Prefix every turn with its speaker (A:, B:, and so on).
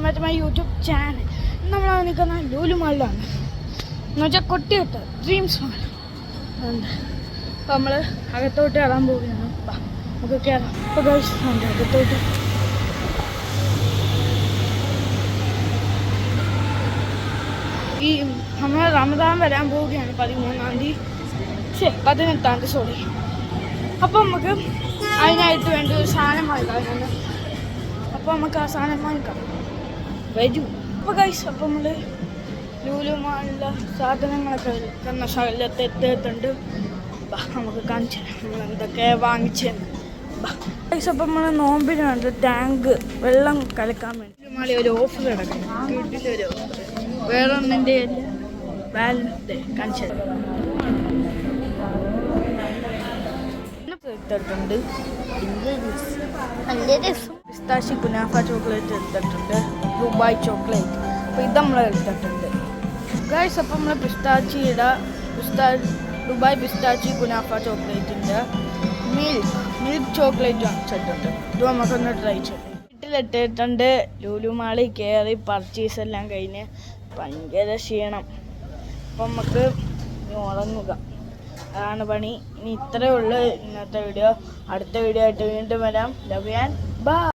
A: back to my YouTube channel. നമ്മൾ നിൽക്കുന്ന ലൂലു മാളിലാണ് എന്ന് വെച്ചാൽ കൊട്ടിയട്ട ഡ്രീംസ് മാൾ ഉണ്ട്. അപ്പോൾ നമ്മൾ അകത്തോട്ട് കയറാൻ പോവുകയാണ്. നമുക്ക് കയറാം. അപ്പോൾ ഗൈസ് ഉണ്ട് അകത്തോട്ട്. ഈ നമ്മൾ റമദാൻ വരാൻ പോവുകയാണ് 13-ാം തീയതി 18-ാം തീയതി സോറി. അപ്പോൾ നമുക്ക് അതിനായിട്ട് വേണ്ടി ഒരു സാധനം വാങ്ങിക്കാറുണ്ട്. അപ്പോൾ നമുക്ക് ആ സാധനം വാങ്ങിക്കാം വരൂ. അപ്പോൾ ഗൈസ് അപ്പോൾ നമ്മൾ ലൂലു മാളിലെ സാധനങ്ങളൊക്കെ വിൽക്കുന്ന സ്ഥലത്ത് എത്തിയിട്ടുണ്ട്. നമുക്ക് കാണിച്ചു നമ്മൾ എന്തൊക്കെ വാങ്ങിച്ചു. ഗൈസ് അപ്പോൾ നമ്മൾ നോമ്പിനുണ്ട് ടാങ്ക് വെള്ളം കലക്കാൻ വേണ്ടി ലൂലു മാളിൽ ഒരു ഓഫർ കിടക്കും. വീട്ടിലൊരു ഓഫർ വേറെ ഒന്നിൻ്റെ വാലറ്റ് കാണിച്ചു എടുത്തിട്ടുണ്ട്. പിസ്താശി കുനാഫ ചോക്ലേറ്റ് എടുത്തിട്ടുണ്ട്. Dubai chocolate. അപ്പോൾ ഇത് നമ്മൾ എടുത്തിട്ടുണ്ട് ഗൈസ്. അപ്പം നമ്മൾ ദുബായ് പിസ്താച്ചി കുനാഫ ചോക്ലേറ്റിൻ്റെ മിൽക്ക് ചോക്ലേറ്റ് വാങ്ങിച്ചിട്ടുണ്ട്. ഇത് നമുക്കൊന്ന് ട്രൈ ചെയ്യാം. വീട്ടിലെത്തിയിട്ടുണ്ട്. ലൂലു മാളിൽ കയറി പർച്ചേസ് എല്ലാം കഴിഞ്ഞ് ഭയങ്കര ക്ഷീണം. അപ്പം നമുക്ക് ഉറങ്ങുക, അതാണ് പണി. ഇനി ഇത്രയേ ഉള്ളൂ ഇന്നത്തെ വീഡിയോ. അടുത്ത വീഡിയോ ആയിട്ട് വീണ്ടും വരാം. Love and by.